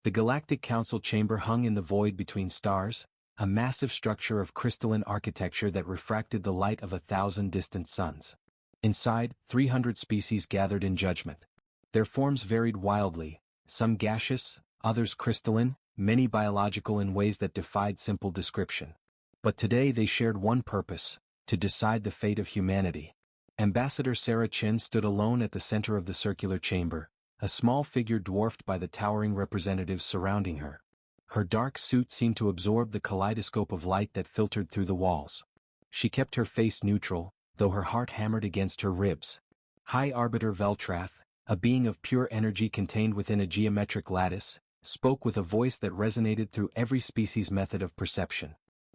The Galactic Council chamber hung in the void between stars, a massive structure of crystalline architecture that refracted the light of 1,000 distant suns. Inside, 300 species gathered in judgment. Their forms varied wildly, some gaseous, others crystalline, many biological in ways that defied simple description. But today they shared one purpose: to decide the fate of humanity. Ambassador Sarah Chin stood alone at the center of the circular chamber, a small figure dwarfed by the towering representatives surrounding her. Her dark suit seemed to absorb the kaleidoscope of light that filtered through the walls. She kept her face neutral, though her heart hammered against her ribs. High Arbiter Veltrath, a being of pure energy contained within a geometric lattice, spoke with a voice that resonated through every species' method of perception.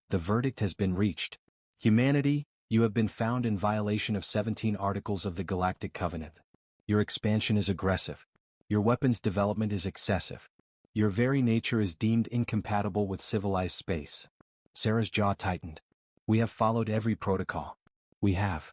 The verdict has been reached. Humanity, you have been found in violation of 17 articles of the Galactic Covenant. Your expansion is aggressive. Your weapons development is excessive. Your very nature is deemed incompatible with civilized space. Sarah's jaw tightened. We have followed every protocol. We have.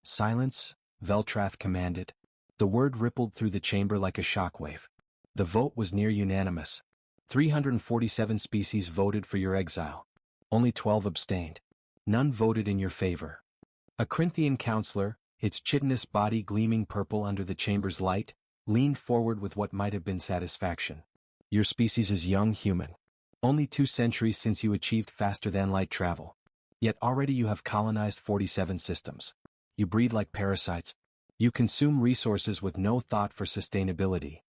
Silence, Veltrath commanded. The word rippled through the chamber like a shockwave. The vote was near unanimous. 347 species voted for your exile. Only 12 abstained. None voted in your favor. A Corinthian counselor, its chitinous body gleaming purple under the chamber's light, leaned forward with what might have been satisfaction. Your species is young human. Only 2 centuries since you achieved faster-than-light travel. Yet already you have colonized 47 systems. You breed like parasites. You consume resources with no thought for sustainability.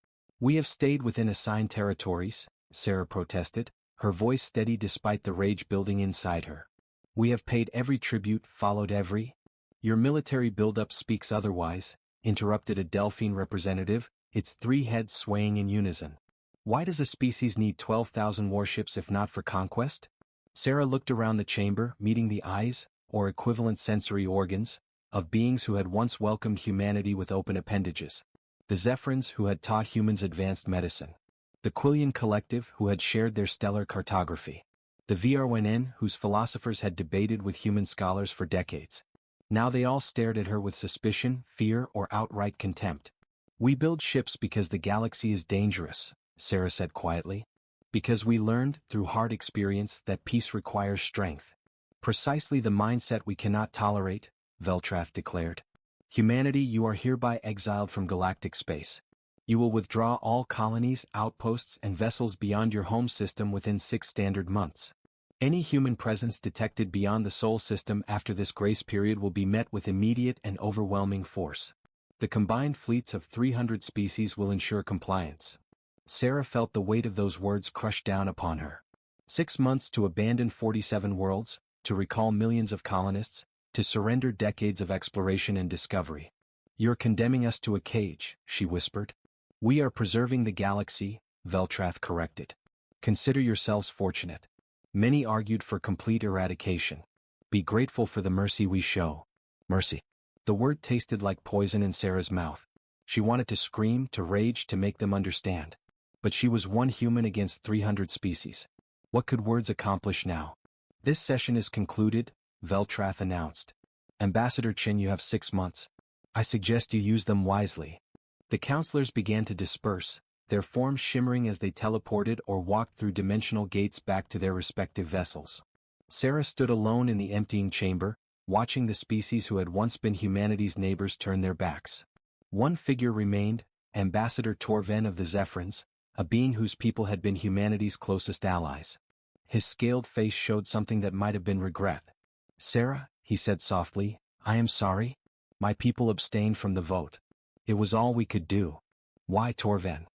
We have stayed within assigned territories, Sarah protested, her voice steady despite the rage building inside her. We have paid every tribute, followed every. Your military buildup speaks otherwise, interrupted a Delphine representative, its 3 heads swaying in unison. Why does a species need 12,000 warships if not for conquest? Sarah looked around the chamber, meeting the eyes, or equivalent sensory organs, of beings who had once welcomed humanity with open appendages. The Zephrins who had taught humans advanced medicine. The Quillian Collective who had shared their stellar cartography. The VRWNN whose philosophers had debated with human scholars for decades. Now they all stared at her with suspicion, fear, or outright contempt. We build ships because the galaxy is dangerous, Sarah said quietly. Because we learned, through hard experience, that peace requires strength. Precisely the mindset we cannot tolerate, Veltrath declared. Humanity, you are hereby exiled from galactic space. You will withdraw all colonies, outposts, and vessels beyond your home system within 6 standard months. Any human presence detected beyond the Sol system after this grace period will be met with immediate and overwhelming force. The combined fleets of 300 species will ensure compliance. Sarah felt the weight of those words crush down upon her. 6 months to abandon 47 worlds, to recall millions of colonists, to surrender decades of exploration and discovery. You're condemning us to a cage, she whispered. We are preserving the galaxy, Veltrath corrected. Consider yourselves fortunate. Many argued for complete eradication. Be grateful for the mercy we show. Mercy. The word tasted like poison in Sarah's mouth. She wanted to scream, to rage, to make them understand. But she was one human against 300 species. What could words accomplish now? This session is concluded, Veltrath announced. Ambassador Chin, you have 6 months. I suggest you use them wisely. The counselors began to disperse, their forms shimmering as they teleported or walked through dimensional gates back to their respective vessels. Sarah stood alone in the emptying chamber, watching the species who had once been humanity's neighbors turn their backs. One figure remained, Ambassador Torven of the Zephrins, a being whose people had been humanity's closest allies. His scaled face showed something that might have been regret. Sarah, he said softly, I am sorry. My people abstained from the vote. It was all we could do. Why, Torven?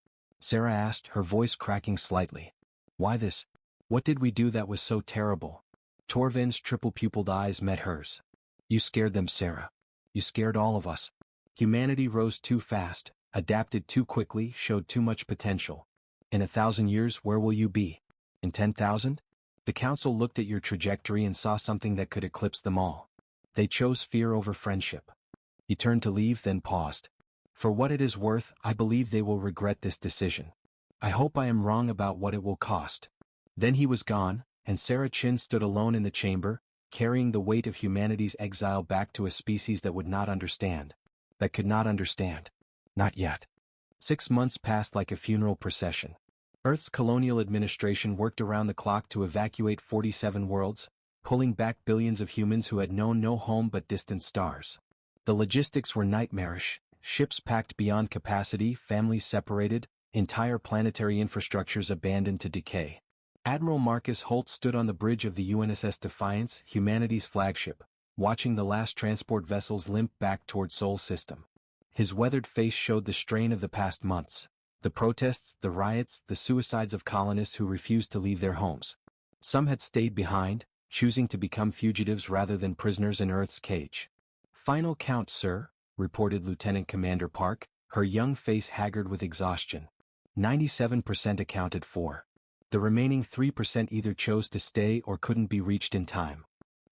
Sarah asked, her voice cracking slightly. Why this? What did we do that was so terrible? Torven's triple-pupiled eyes met hers. You scared them, Sarah. You scared all of us. Humanity rose too fast, adapted too quickly, showed too much potential. In 1,000 years, where will you be? In 10,000? The council looked at your trajectory and saw something that could eclipse them all. They chose fear over friendship. He turned to leave, then paused. For what it is worth, I believe they will regret this decision. I hope I am wrong about what it will cost. Then he was gone, and Sarah Chin stood alone in the chamber, carrying the weight of humanity's exile back to a species that would not understand. That could not understand. Not yet. 6 months passed like a funeral procession. Earth's colonial administration worked around the clock to evacuate 47 worlds, pulling back billions of humans who had known no home but distant stars. The logistics were nightmarish, ships packed beyond capacity, families separated, entire planetary infrastructures abandoned to decay. Admiral Marcus Holt stood on the bridge of the UNSS Defiance, humanity's flagship, watching the last transport vessels limp back toward Sol System. His weathered face showed the strain of the past months, the protests, the riots, the suicides of colonists who refused to leave their homes. Some had stayed behind, choosing to become fugitives rather than prisoners in Earth's cage. "Final count, sir," reported Lieutenant Commander Park, her young face haggard with exhaustion. 97% accounted for. The remaining 3% either chose to stay or couldn't be reached in time.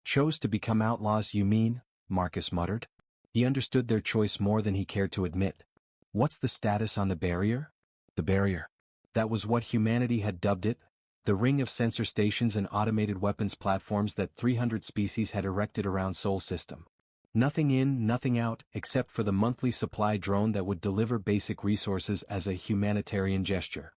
"Chose to become outlaws, you mean?" Marcus muttered. He understood their choice more than he cared to admit. "What's the status on the barrier?" The barrier. That was what humanity had dubbed it, the ring of sensor stations and automated weapons platforms that 300 species had erected around Sol System. Nothing in, nothing out, except for the monthly supply drone that would deliver basic resources as a humanitarian gesture.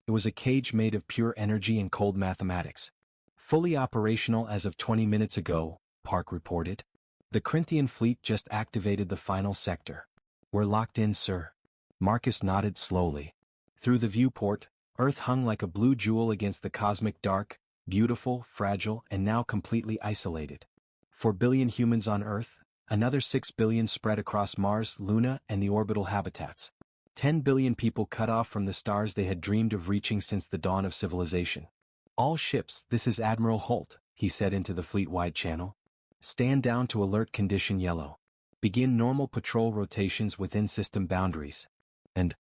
It was a cage made of pure energy and cold mathematics. Fully operational as of 20 minutes ago, Park reported. The Corinthian fleet just activated the final sector. "We're locked in, sir." Marcus nodded slowly. Through the viewport, Earth hung like a blue jewel against the cosmic dark, beautiful, fragile, and now completely isolated. 4 billion humans on Earth, another 6 billion spread across Mars, Luna, and the orbital habitats. 10 billion people cut off from the stars they had dreamed of reaching since the dawn of civilization. "All ships, this is Admiral Holt," he said into the fleet-wide channel. "Stand down to alert condition yellow. Begin normal patrol rotations within system boundaries." And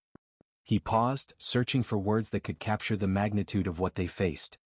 he paused, searching for words that could capture the magnitude of what they faced.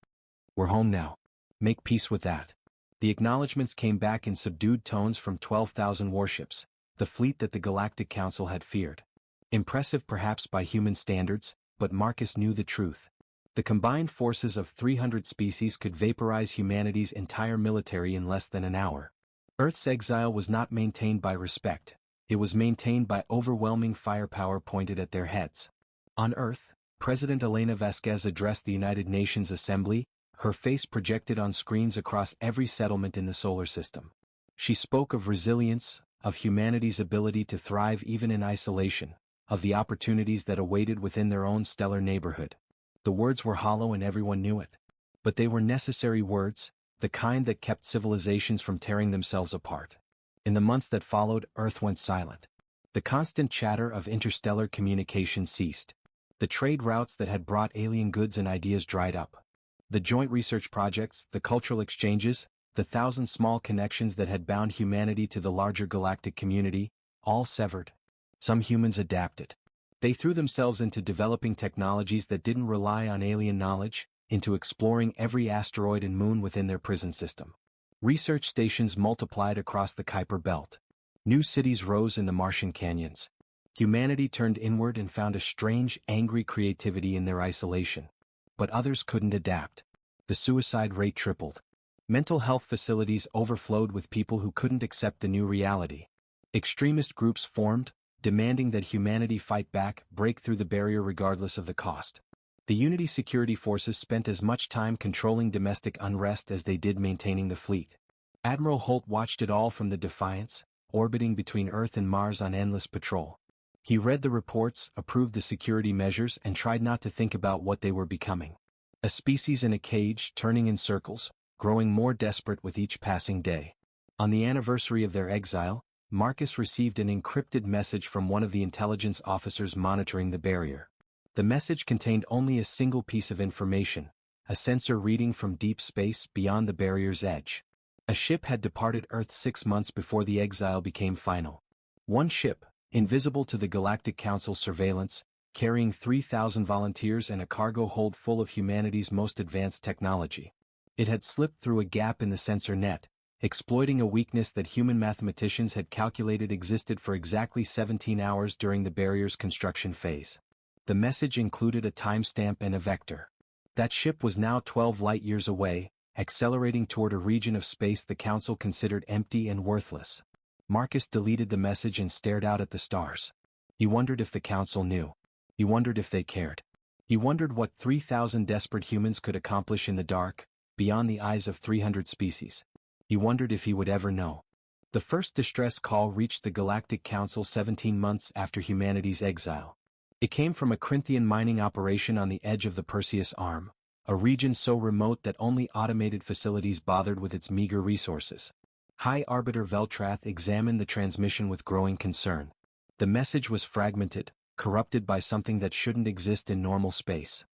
"We're home now. Make peace with that." The acknowledgments came back in subdued tones from 12,000 warships, the fleet that the Galactic Council had feared. Impressive perhaps by human standards, but Marcus knew the truth. The combined forces of 300 species could vaporize humanity's entire military in less than an hour. Earth's exile was not maintained by respect, it was maintained by overwhelming firepower pointed at their heads. On Earth, President Elena Vasquez addressed the United Nations Assembly, her face projected on screens across every settlement in the solar system. She spoke of resilience, of humanity's ability to thrive even in isolation, of the opportunities that awaited within their own stellar neighborhood. The words were hollow and everyone knew it. But they were necessary words, the kind that kept civilizations from tearing themselves apart. In the months that followed, Earth went silent. The constant chatter of interstellar communication ceased. The trade routes that had brought alien goods and ideas dried up. The joint research projects, the cultural exchanges, the thousand small connections that had bound humanity to the larger galactic community, all severed. Some humans adapted. They threw themselves into developing technologies that didn't rely on alien knowledge, into exploring every asteroid and moon within their prison system. Research stations multiplied across the Kuiper Belt. New cities rose in the Martian canyons. Humanity turned inward and found a strange, angry creativity in their isolation. But others couldn't adapt. The suicide rate tripled. Mental health facilities overflowed with people who couldn't accept the new reality. Extremist groups formed, demanding that humanity fight back, break through the barrier regardless of the cost. The Unity security forces spent as much time controlling domestic unrest as they did maintaining the fleet. Admiral Holt watched it all from the Defiance, orbiting between Earth and Mars on endless patrol. He read the reports, approved the security measures, and tried not to think about what they were becoming. A species in a cage, turning in circles, growing more desperate with each passing day. On the anniversary of their exile, Marcus received an encrypted message from one of the intelligence officers monitoring the barrier. The message contained only a single piece of information, a sensor reading from deep space beyond the barrier's edge. A ship had departed Earth 6 months before the exile became final. One ship, invisible to the Galactic Council's surveillance, carrying 3,000 volunteers and a cargo hold full of humanity's most advanced technology. It had slipped through a gap in the sensor net, exploiting a weakness that human mathematicians had calculated existed for exactly 17 hours during the barrier's construction phase. The message included a timestamp and a vector. That ship was now 12 light-years away, accelerating toward a region of space the Council considered empty and worthless. Marcus deleted the message and stared out at the stars. He wondered if the Council knew. He wondered if they cared. He wondered what 3,000 desperate humans could accomplish in the dark, beyond the eyes of 300 species. He wondered if he would ever know. The first distress call reached the Galactic Council 17 months after humanity's exile. It came from a Corinthian mining operation on the edge of the Perseus Arm, a region so remote that only automated facilities bothered with its meager resources. High Arbiter Veltrath examined the transmission with growing concern. The message was fragmented, corrupted by something that shouldn't exist in normal space.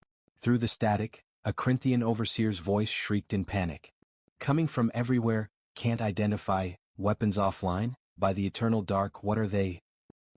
Through the static, a Corinthian overseer's voice shrieked in panic. Coming from everywhere, can't identify, weapons offline, by the eternal dark, what are they?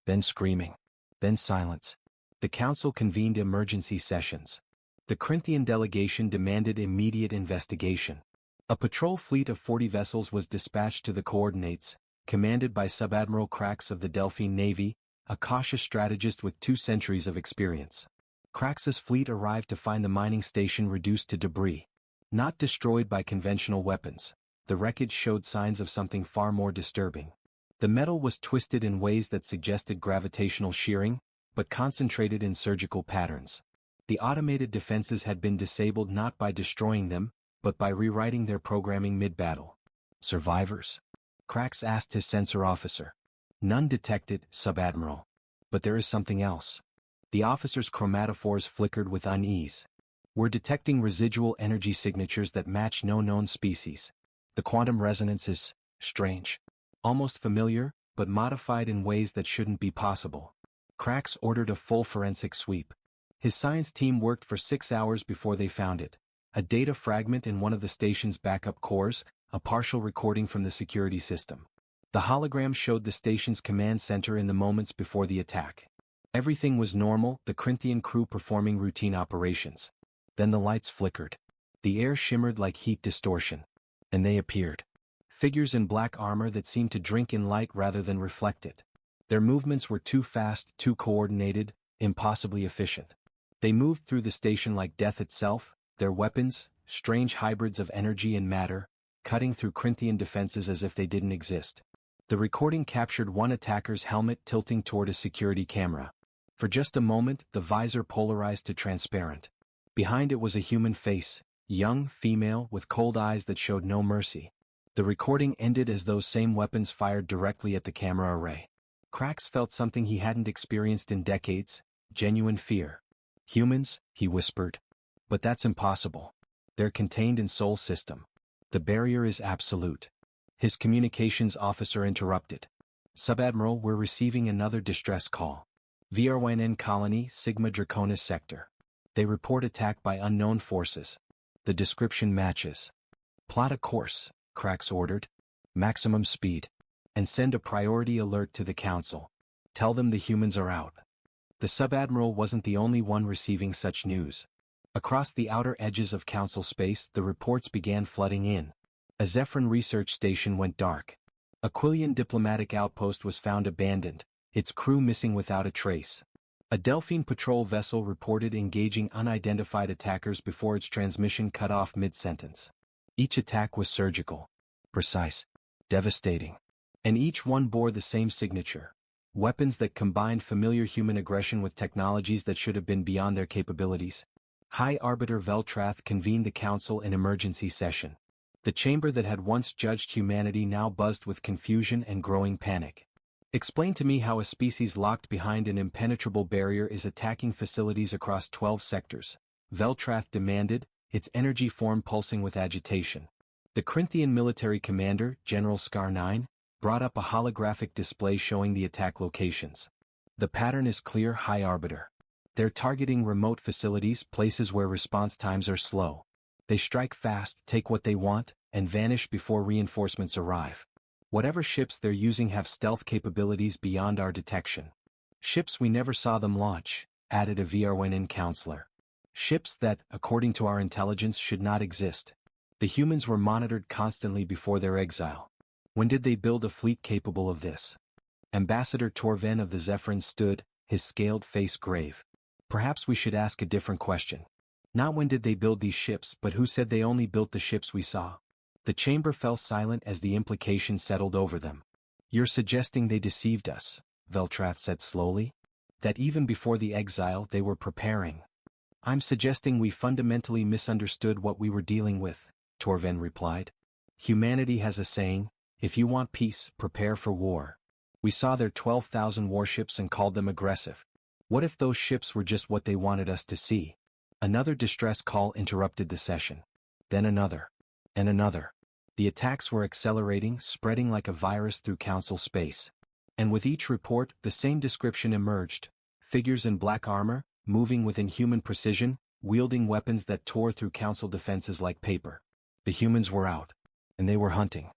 Then screaming. Then silence. The council convened emergency sessions. The Corinthian delegation demanded immediate investigation. A patrol fleet of 40 vessels was dispatched to the coordinates, commanded by Subadmiral Crax of the Delphine Navy, a cautious strategist with 2 centuries of experience. Crax's fleet arrived to find the mining station reduced to debris. Not destroyed by conventional weapons, the wreckage showed signs of something far more disturbing. The metal was twisted in ways that suggested gravitational shearing, but concentrated in surgical patterns. The automated defenses had been disabled not by destroying them, but by rewriting their programming mid-battle. Survivors? Crax asked his sensor officer. None detected, Subadmiral. But there is something else. The officer's chromatophores flickered with unease. We're detecting residual energy signatures that match no known species. The quantum resonance is strange. Almost familiar, but modified in ways that shouldn't be possible. Crax ordered a full forensic sweep. His science team worked for 6 hours before they found it. A data fragment in one of the station's backup cores, a partial recording from the security system. The hologram showed the station's command center in the moments before the attack. Everything was normal, the Corinthian crew performing routine operations. Then the lights flickered. The air shimmered like heat distortion. And they appeared. Figures in black armor that seemed to drink in light rather than reflect it. Their movements were too fast, too coordinated, impossibly efficient. They moved through the station like death itself, their weapons, strange hybrids of energy and matter, cutting through Corinthian defenses as if they didn't exist. The recording captured one attacker's helmet tilting toward a security camera. For just a moment, the visor polarized to transparent. Behind it was a human face, young, female, with cold eyes that showed no mercy. The recording ended as those same weapons fired directly at the camera array. Crax felt something he hadn't experienced in decades, genuine fear. Humans, he whispered. But that's impossible. They're contained in Sol system. The barrier is absolute. His communications officer interrupted. Subadmiral, we're receiving another distress call. VRYNN colony, Sigma Draconis sector. They report attack by unknown forces. The description matches. Plot a course, Crax ordered. Maximum speed. And send a priority alert to the council. Tell them the humans are out. The Subadmiral wasn't the only one receiving such news. Across the outer edges of council space, the reports began flooding in. A Zephyrin research station went dark. A Quillian diplomatic outpost was found abandoned, its crew missing without a trace. A Delphine patrol vessel reported engaging unidentified attackers before its transmission cut off mid-sentence. Each attack was surgical, precise, devastating. And each one bore the same signature. Weapons that combined familiar human aggression with technologies that should have been beyond their capabilities. High Arbiter Veltrath convened the council in emergency session. The chamber that had once judged humanity now buzzed with confusion and growing panic. Explain to me how a species locked behind an impenetrable barrier is attacking facilities across 12 sectors, Veltrath demanded, its energy form pulsing with agitation. The Corinthian military commander, General Scar-9, brought up a holographic display showing the attack locations. The pattern is clear, High Arbiter. They're targeting remote facilities, places where response times are slow. They strike fast, take what they want, and vanish before reinforcements arrive. Whatever ships they're using have stealth capabilities beyond our detection. Ships we never saw them launch, added a VRYNN counselor. Ships that, according to our intelligence, should not exist. The humans were monitored constantly before their exile. When did they build a fleet capable of this? Ambassador Torven of the Zephyrin stood, his scaled face grave. Perhaps we should ask a different question. Not when did they build these ships, but who said they only built the ships we saw? The chamber fell silent as the implication settled over them. You're suggesting they deceived us, Veltrath said slowly? That even before the exile they were preparing. I'm suggesting we fundamentally misunderstood what we were dealing with, Torven replied. Humanity has a saying, if you want peace, prepare for war. We saw their 12,000 warships and called them aggressive. What if those ships were just what they wanted us to see? Another distress call interrupted the session. Then another. And another. The attacks were accelerating, spreading like a virus through council space. And with each report, the same description emerged. Figures in black armor, moving with inhuman precision, wielding weapons that tore through council defenses like paper. The humans were out. And they were hunting.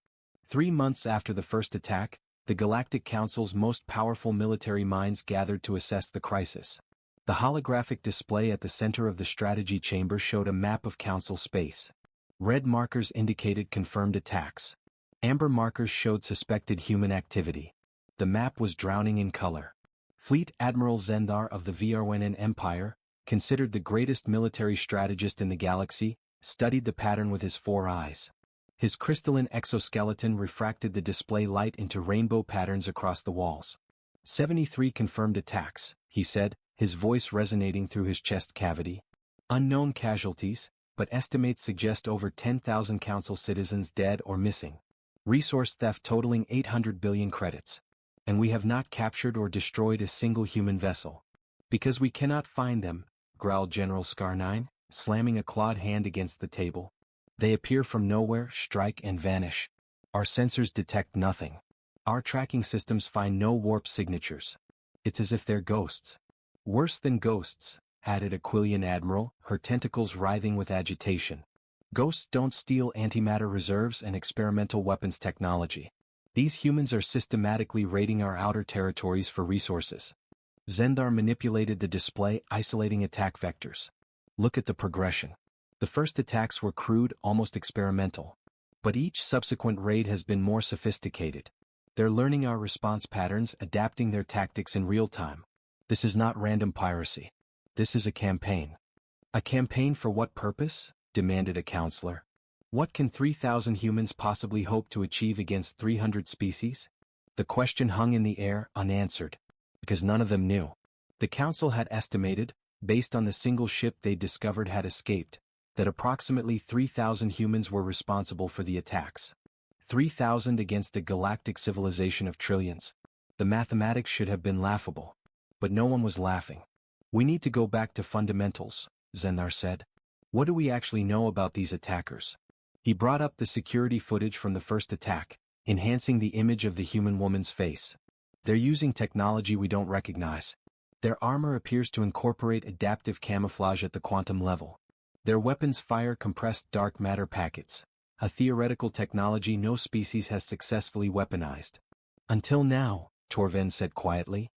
3 months after the first attack, the Galactic Council's most powerful military minds gathered to assess the crisis. The holographic display at the center of the strategy chamber showed a map of council space. Red markers indicated confirmed attacks. Amber markers showed suspected human activity. The map was drowning in color. Fleet Admiral Zendar of the Vrwenen Empire, considered the greatest military strategist in the galaxy, studied the pattern with his 4 eyes. His crystalline exoskeleton refracted the display light into rainbow patterns across the walls. 73 confirmed attacks, he said, his voice resonating through his chest cavity. Unknown casualties, but estimates suggest over 10,000 council citizens dead or missing. Resource theft totaling 800 billion credits. And we have not captured or destroyed a single human vessel. Because we cannot find them, growled General Scarnine, slamming a clawed hand against the table. They appear from nowhere, strike and vanish. Our sensors detect nothing. Our tracking systems find no warp signatures. It's as if they're ghosts. Worse than ghosts, added Aquilian Admiral, her tentacles writhing with agitation. Ghosts don't steal antimatter reserves and experimental weapons technology. These humans are systematically raiding our outer territories for resources. Zendar manipulated the display, isolating attack vectors. Look at the progression. The first attacks were crude, almost experimental. But each subsequent raid has been more sophisticated. They're learning our response patterns, adapting their tactics in real time. This is not random piracy. This is a campaign. A campaign for what purpose? Demanded a counselor. What can 3,000 humans possibly hope to achieve against 300 species? The question hung in the air, unanswered. Because none of them knew. The council had estimated, based on the single ship they discovered had escaped, that approximately 3,000 humans were responsible for the attacks. 3,000 against a galactic civilization of trillions. The mathematics should have been laughable. But no one was laughing. We need to go back to fundamentals, Zendar said. What do we actually know about these attackers? He brought up the security footage from the first attack, enhancing the image of the human woman's face. They're using technology we don't recognize. Their armor appears to incorporate adaptive camouflage at the quantum level. Their weapons fire compressed dark matter packets, a theoretical technology no species has successfully weaponized. Until now, Torven said quietly.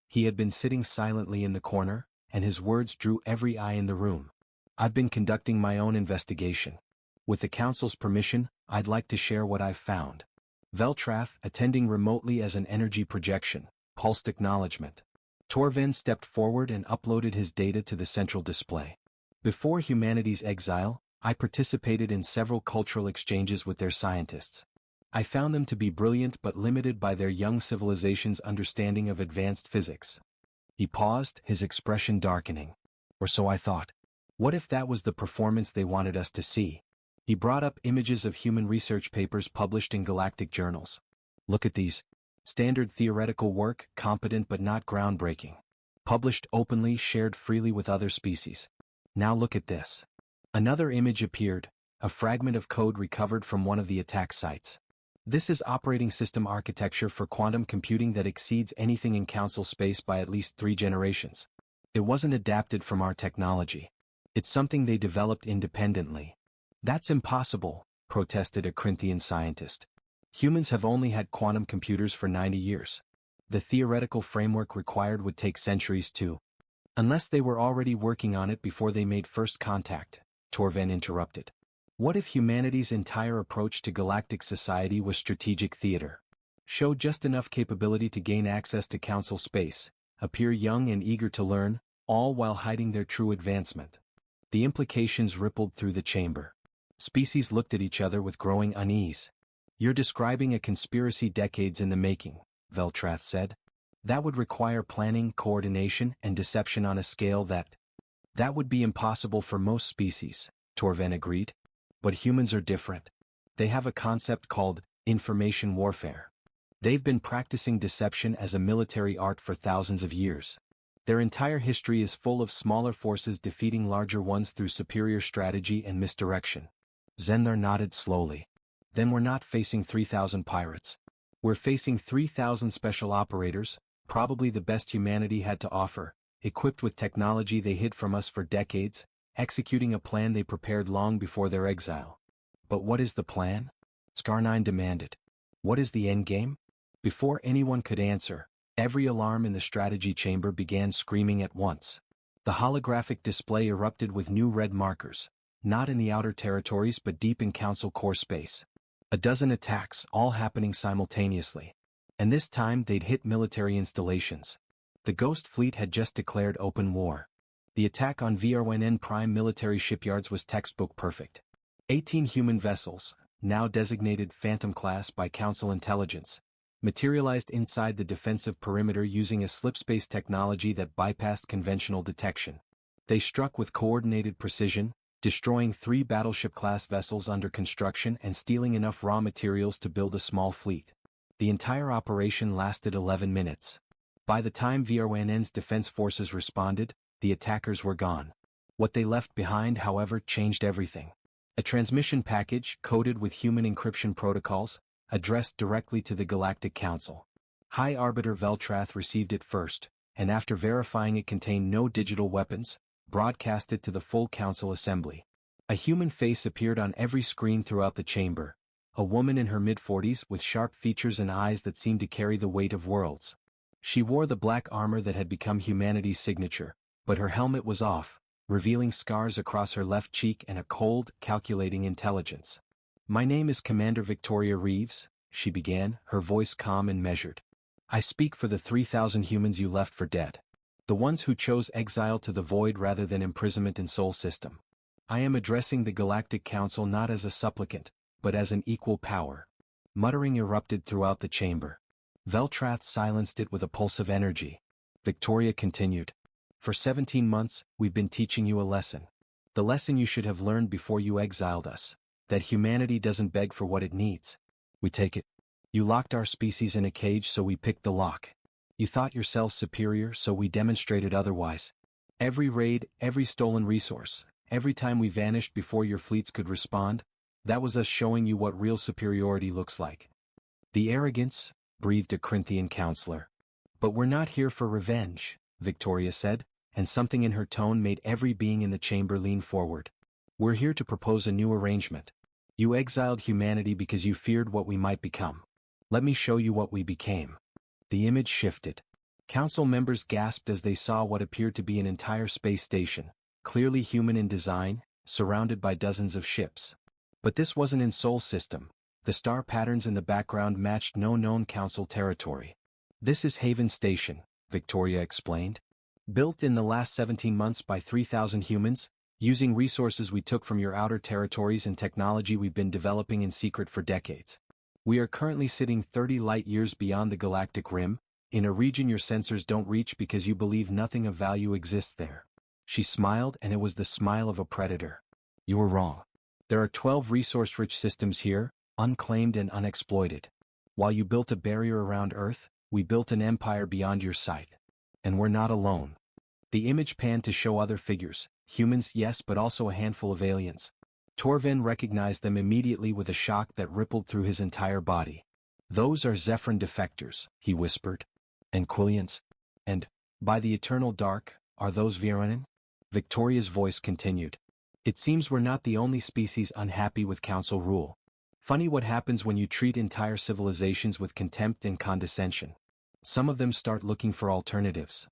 He had been sitting silently in the corner, and his words drew every eye in the room. I've been conducting my own investigation. With the Council's permission, I'd like to share what I've found. Veltrath, attending remotely as an energy projection, pulsed acknowledgement. Torven stepped forward and uploaded his data to the central display. Before humanity's exile, I participated in several cultural exchanges with their scientists. I found them to be brilliant but limited by their young civilization's understanding of advanced physics. He paused, his expression darkening. Or so I thought. What if that was the performance they wanted us to see? He brought up images of human research papers published in galactic journals. Look at these. Standard theoretical work, competent but not groundbreaking. Published openly, shared freely with other species. Now look at this. Another image appeared, a fragment of code recovered from one of the attack sites. This is operating system architecture for quantum computing that exceeds anything in Council space by at least 3 generations. It wasn't adapted from our technology. It's something they developed independently. That's impossible, protested a Corinthian scientist. Humans have only had quantum computers for 90 years. The theoretical framework required would take centuries too. Unless they were already working on it before they made first contact, Torven interrupted. What if humanity's entire approach to galactic society was strategic theater? Show just enough capability to gain access to Council space, appear young and eager to learn, all while hiding their true advancement. The implications rippled through the chamber. Species looked at each other with growing unease. You're describing a conspiracy decades in the making, Veltrath said. That would require planning, coordination, and deception on a scale that... That would be impossible for most species, Torven agreed. But humans are different. They have a concept called information warfare. They've been practicing deception as a military art for thousands of years. Their entire history is full of smaller forces defeating larger ones through superior strategy and misdirection. Zendar nodded slowly. Then we're not facing 3,000 pirates. We're facing 3,000 special operators, probably the best humanity had to offer, equipped with technology they hid from us for decades, executing a plan they prepared long before their exile. But what is the plan? Scar9 demanded. What is the endgame? Before anyone could answer, every alarm in the strategy chamber began screaming at once. The holographic display erupted with new red markers, not in the outer territories but deep in Council core space. A dozen attacks, all happening simultaneously. And this time they'd hit military installations. The Ghost Fleet had just declared open war. The attack on VRNN prime military shipyards was textbook perfect. 18 human vessels, now designated Phantom Class by Council intelligence, materialized inside the defensive perimeter using a slipspace technology that bypassed conventional detection. They struck with coordinated precision, destroying 3 battleship-class vessels under construction and stealing enough raw materials to build a small fleet. The entire operation lasted 11 minutes. By the time VRNN's defense forces responded, the attackers were gone. What they left behind, however, changed everything. A transmission package, coded with human encryption protocols, addressed directly to the Galactic Council. High Arbiter Veltrath received it first, and after verifying it contained no digital weapons, broadcast it to the full Council assembly. A human face appeared on every screen throughout the chamber, a woman in her mid-40s with sharp features and eyes that seemed to carry the weight of worlds. She wore the black armor that had become humanity's signature, but her helmet was off, revealing scars across her left cheek and a cold, calculating intelligence. "My name is Commander Victoria Reeves," she began, her voice calm and measured. "I speak for the 3,000 humans you left for dead. The ones who chose exile to the void rather than imprisonment in Sol System. I am addressing the Galactic Council not as a supplicant, but as an equal power." Muttering erupted throughout the chamber. Veltrath silenced it with a pulse of energy. Victoria continued. "For 17 months, we've been teaching you a lesson. The lesson you should have learned before you exiled us. That humanity doesn't beg for what it needs. We take it. You locked our species in a cage, so we picked the lock. You thought yourselves superior, so we demonstrated otherwise. Every raid, every stolen resource, every time we vanished before your fleets could respond, that was us showing you what real superiority looks like." "The arrogance," breathed a Corinthian counselor. "But we're not here for revenge," Victoria said, and something in her tone made every being in the chamber lean forward. "We're here to propose a new arrangement. You exiled humanity because you feared what we might become. Let me show you what we became." The image shifted. Council members gasped as they saw what appeared to be an entire space station, clearly human in design, surrounded by dozens of ships. But this wasn't in Sol System. The star patterns in the background matched no known Council territory. "This is Haven Station," Victoria explained. "Built in the last 17 months by 3,000 humans, using resources we took from your outer territories and technology we've been developing in secret for decades. We are currently sitting 30 light-years beyond the galactic rim, in a region your sensors don't reach because you believe nothing of value exists there." She smiled, and it was the smile of a predator. "You were wrong. There are 12 resource-rich systems here, unclaimed and unexploited. While you built a barrier around Earth, we built an empire beyond your sight. And we're not alone." The image panned to show other figures, humans yes, but also a handful of aliens. Torven recognized them immediately with a shock that rippled through his entire body. "Those are Zephyrin defectors," he whispered. "And Quillians? And, by the eternal dark, are those Viranen?" Victoria's voice continued. "It seems we're not the only species unhappy with Council rule. Funny what happens when you treat entire civilizations with contempt and condescension. Some of them start looking for alternatives."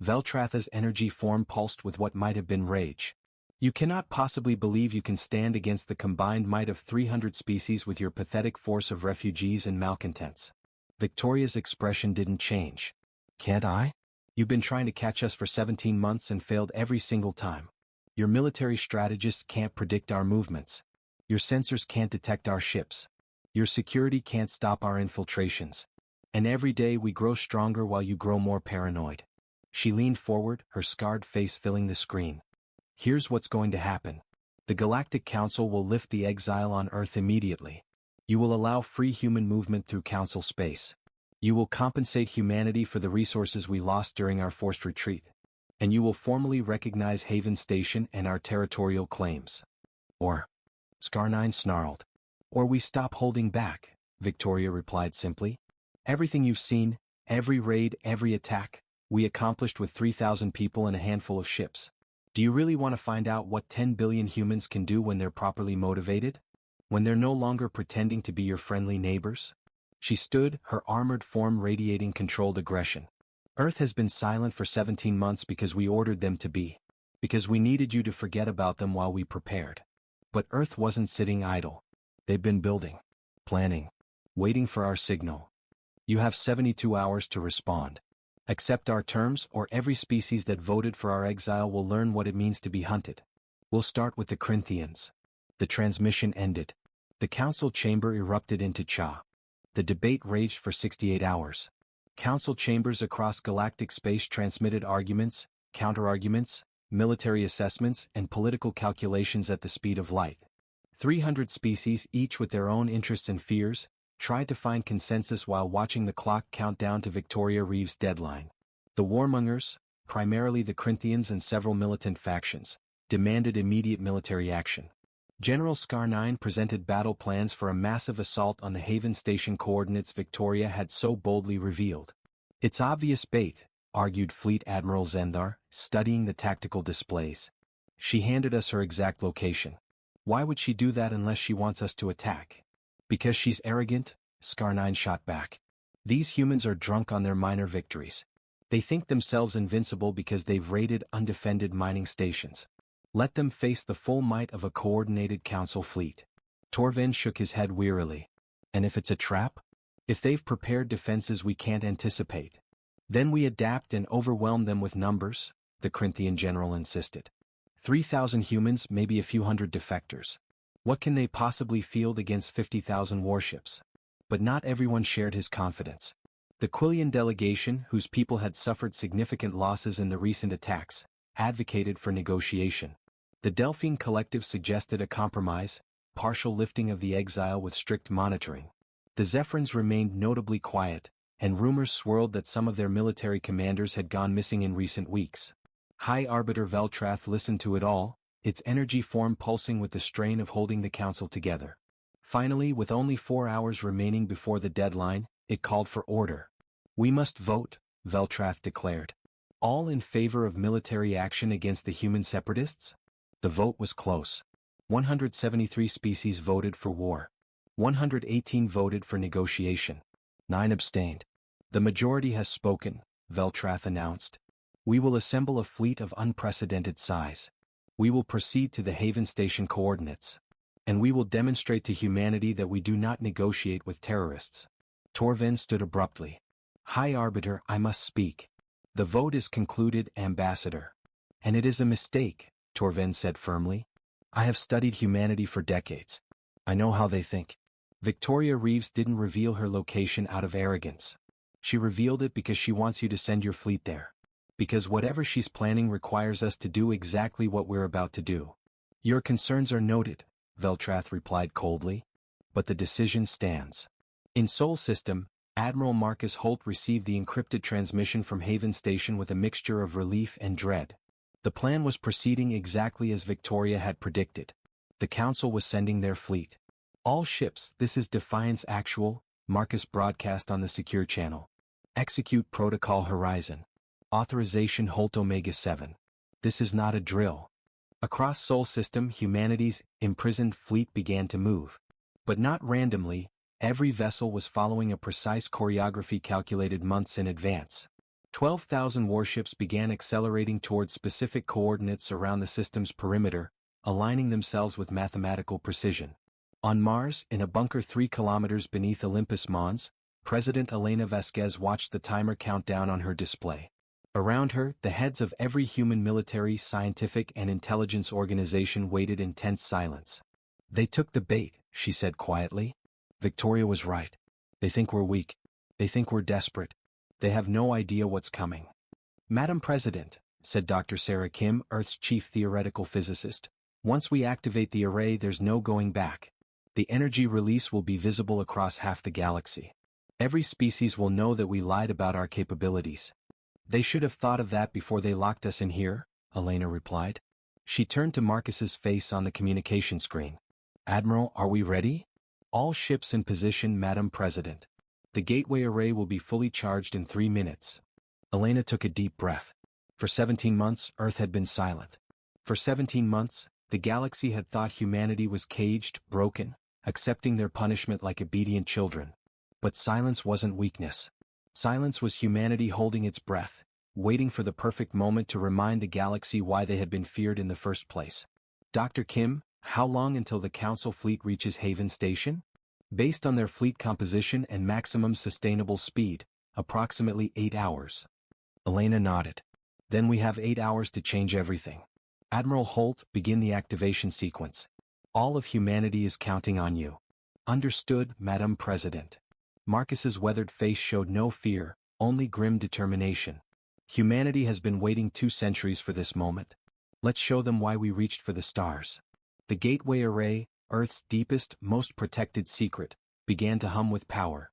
Veltratha's energy form pulsed with what might have been rage. "You cannot possibly believe you can stand against the combined might of 300 species with your pathetic force of refugees and malcontents." Victoria's expression didn't change. "Can't I? You've been trying to catch us for 17 months and failed every single time. Your military strategists can't predict our movements. Your sensors can't detect our ships. Your security can't stop our infiltrations. And every day we grow stronger while you grow more paranoid." She leaned forward, her scarred face filling the screen. Here's what's going to happen. The Galactic Council will lift the exile on Earth immediately. You will allow free human movement through Council space. You will compensate humanity for the resources we lost during our forced retreat. And you will formally recognize Haven Station and our territorial claims. Or, Scar9 snarled. Or we stop holding back, Victoria replied simply. Everything you've seen, every raid, every attack, we accomplished with 3,000 people and a handful of ships. Do you really want to find out what 10 billion humans can do when they're properly motivated? When they're no longer pretending to be your friendly neighbors? She stood, her armored form radiating controlled aggression. Earth has been silent for 17 months because we ordered them to be. Because we needed you to forget about them while we prepared. But Earth wasn't sitting idle. They've been building, planning, waiting for our signal. You have 72 hours to respond. Accept our terms, or every species that voted for our exile will learn what it means to be hunted. We'll start with the Corinthians. The transmission ended. The council chamber erupted into Cha. The debate raged for 68 hours. Council chambers across galactic space transmitted arguments, counterarguments, military assessments, and political calculations at the speed of light. 300 species, each with their own interests and fears, tried to find consensus while watching the clock count down to Victoria Reeves' deadline. The warmongers, primarily the Corinthians and several militant factions, demanded immediate military action. General Scar9 presented battle plans for a massive assault on the Haven Station coordinates Victoria had so boldly revealed. It's obvious bait, argued Fleet Admiral Zendar, studying the tactical displays. She handed us her exact location. Why would she do that unless she wants us to attack? Because she's arrogant, Scar9 shot back. These humans are drunk on their minor victories. They think themselves invincible because they've raided undefended mining stations. Let them face the full might of a coordinated council fleet. Torven shook his head wearily. And if it's a trap? If they've prepared defenses we can't anticipate? Then we adapt and overwhelm them with numbers, the Corinthian general insisted. 3,000 humans, maybe a few hundred defectors. What can they possibly field against 50,000 warships? But not everyone shared his confidence. The Quillian delegation, whose people had suffered significant losses in the recent attacks, advocated for negotiation. The Delphine Collective suggested a compromise, partial lifting of the exile with strict monitoring. The Zephyrins remained notably quiet, and rumors swirled that some of their military commanders had gone missing in recent weeks. High Arbiter Veltrath listened to it all, its energy form pulsing with the strain of holding the council together. Finally, with only 4 hours remaining before the deadline, it called for order. We must vote, Veltrath declared. All in favor of military action against the human separatists? The vote was close. 173 species voted for war. 118 voted for negotiation. 9 abstained. The majority has spoken, Veltrath announced. We will assemble a fleet of unprecedented size. We will proceed to the Haven Station coordinates. And we will demonstrate to humanity that we do not negotiate with terrorists. Torven stood abruptly. High Arbiter, I must speak. The vote is concluded, Ambassador. And it is a mistake, Torven said firmly. I have studied humanity for decades. I know how they think. Victoria Reeves didn't reveal her location out of arrogance. She revealed it because she wants you to send your fleet there. Because whatever she's planning requires us to do exactly what we're about to do. Your concerns are noted, Veltrath replied coldly. But the decision stands. In Sol System, Admiral Marcus Holt received the encrypted transmission from Haven Station with a mixture of relief and dread. The plan was proceeding exactly as Victoria had predicted. The Council was sending their fleet. All ships, this is Defiance Actual, Marcus broadcast on the secure channel. Execute Protocol Horizon. Authorization Holt Omega 7. This is not a drill. Across Sol System, humanity's imprisoned fleet began to move. But not randomly, every vessel was following a precise choreography calculated months in advance. 12,000 warships began accelerating towards specific coordinates around the system's perimeter, aligning themselves with mathematical precision. On Mars, in a bunker 3 kilometers beneath Olympus Mons, President Elena Vasquez watched the timer count down on her display. Around her, the heads of every human military, scientific, and intelligence organization waited in tense silence. They took the bait, she said quietly. Victoria was right. They think we're weak. They think we're desperate. They have no idea what's coming. Madam President, said Dr. Sarah Kim, Earth's chief theoretical physicist. "Once we activate the array, there's no going back. The energy release will be visible across half the galaxy. Every species will know that we lied about our capabilities." "They should have thought of that before they locked us in here," Elena replied. She turned to Marcus's face on the communication screen. "Admiral, are we ready?" "All ships in position, Madam President. The gateway array will be fully charged in 3 minutes." Elena took a deep breath. For 17 months, Earth had been silent. For 17 months, the galaxy had thought humanity was caged, broken, accepting their punishment like obedient children. But silence wasn't weakness. Silence was humanity holding its breath, waiting for the perfect moment to remind the galaxy why they had been feared in the first place. "Dr. Kim, how long until the Council fleet reaches Haven Station?" "Based on their fleet composition and maximum sustainable speed, approximately 8 hours." Elena nodded. "Then we have 8 hours to change everything. Admiral Holt, begin the activation sequence. All of humanity is counting on you." "Understood, Madam President." Marcus's weathered face showed no fear, only grim determination. "Humanity has been waiting 2 centuries for this moment. Let's show them why we reached for the stars." The gateway array, Earth's deepest, most protected secret, began to hum with power.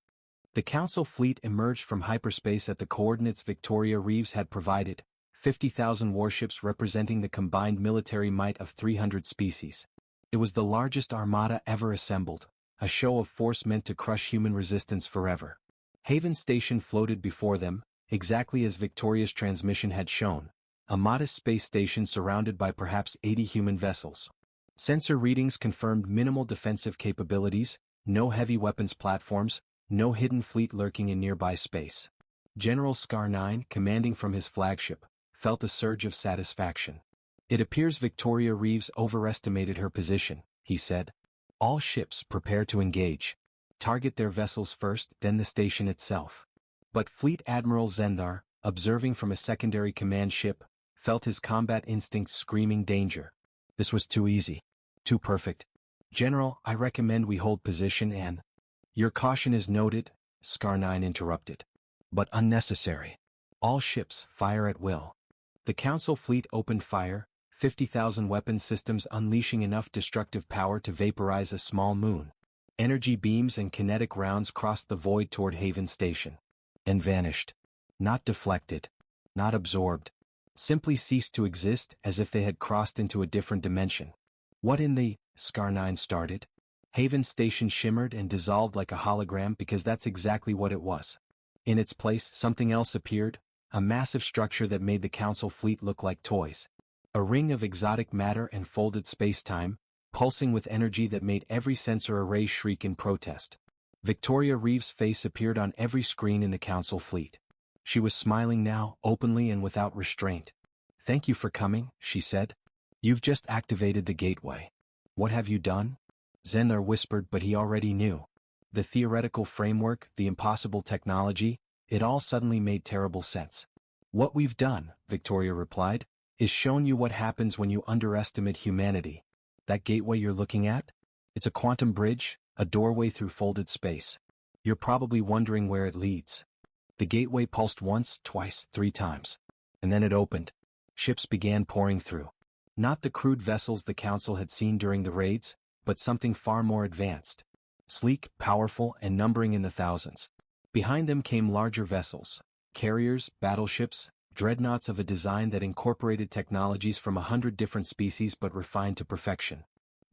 The Council fleet emerged from hyperspace at the coordinates Victoria Reeves had provided, 50,000 warships representing the combined military might of 300 species. It was the largest armada ever assembled, a show of force meant to crush human resistance forever. Haven Station floated before them, exactly as Victoria's transmission had shown, a modest space station surrounded by perhaps 80 human vessels. Sensor readings confirmed minimal defensive capabilities, no heavy weapons platforms, no hidden fleet lurking in nearby space. General Scar 9, commanding from his flagship, felt a surge of satisfaction. "It appears Victoria Reeves overestimated her position," he said. "All ships prepare to engage. Target their vessels first, then the station itself." But Fleet Admiral Zendar, observing from a secondary command ship, felt his combat instincts screaming danger. This was too easy. Too perfect. "General, I recommend we hold position and—" "Your caution is noted," Scar 9 interrupted. "But unnecessary. All ships fire at will." The Council fleet opened fire, 50,000 weapon systems unleashing enough destructive power to vaporize a small moon. Energy beams and kinetic rounds crossed the void toward Haven Station. And vanished. Not deflected. Not absorbed. Simply ceased to exist, as if they had crossed into a different dimension. "What in the—" Scar 9 started. Haven Station shimmered and dissolved like a hologram because that's exactly what it was. In its place, something else appeared, a massive structure that made the Council fleet look like toys. A ring of exotic matter and folded space-time, pulsing with energy that made every sensor array shriek in protest. Victoria Reeves' face appeared on every screen in the Council fleet. She was smiling now, openly and without restraint. "Thank you for coming," she said. "You've just activated the gateway." "What have you done?" Zendar whispered, but he already knew. The theoretical framework, the impossible technology, it all suddenly made terrible sense. "What we've done," Victoria replied, "is shown you what happens when you underestimate humanity. That gateway you're looking at? It's a quantum bridge, a doorway through folded space. You're probably wondering where it leads." The gateway pulsed once, twice, 3 times. And then it opened. Ships began pouring through. Not the crude vessels the Council had seen during the raids, but something far more advanced. Sleek, powerful, and numbering in the thousands. Behind them came larger vessels, carriers, battleships, dreadnoughts of a design that incorporated technologies from 100 different species but refined to perfection.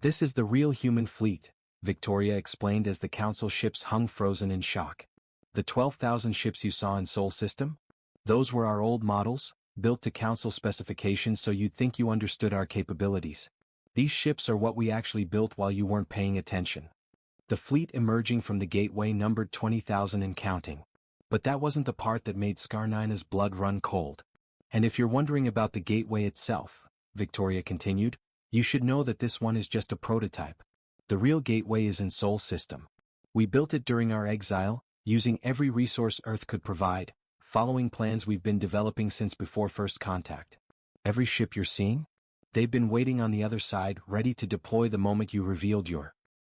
"This is the real human fleet," Victoria explained as the Council ships hung frozen in shock. "The 12,000 ships you saw in Sol System? Those were our old models, built to Council specifications so you'd think you understood our capabilities. These ships are what we actually built while you weren't paying attention." The fleet emerging from the gateway numbered 20,000 and counting. But that wasn't the part that made Scar 9's blood run cold. "And if you're wondering about the gateway itself," Victoria continued, "you should know that this one is just a prototype. The real gateway is in Sol System. We built it during our exile, using every resource Earth could provide, following plans we've been developing since before first contact. Every ship you're seeing? They've been waiting on the other side, ready to deploy the moment you revealed your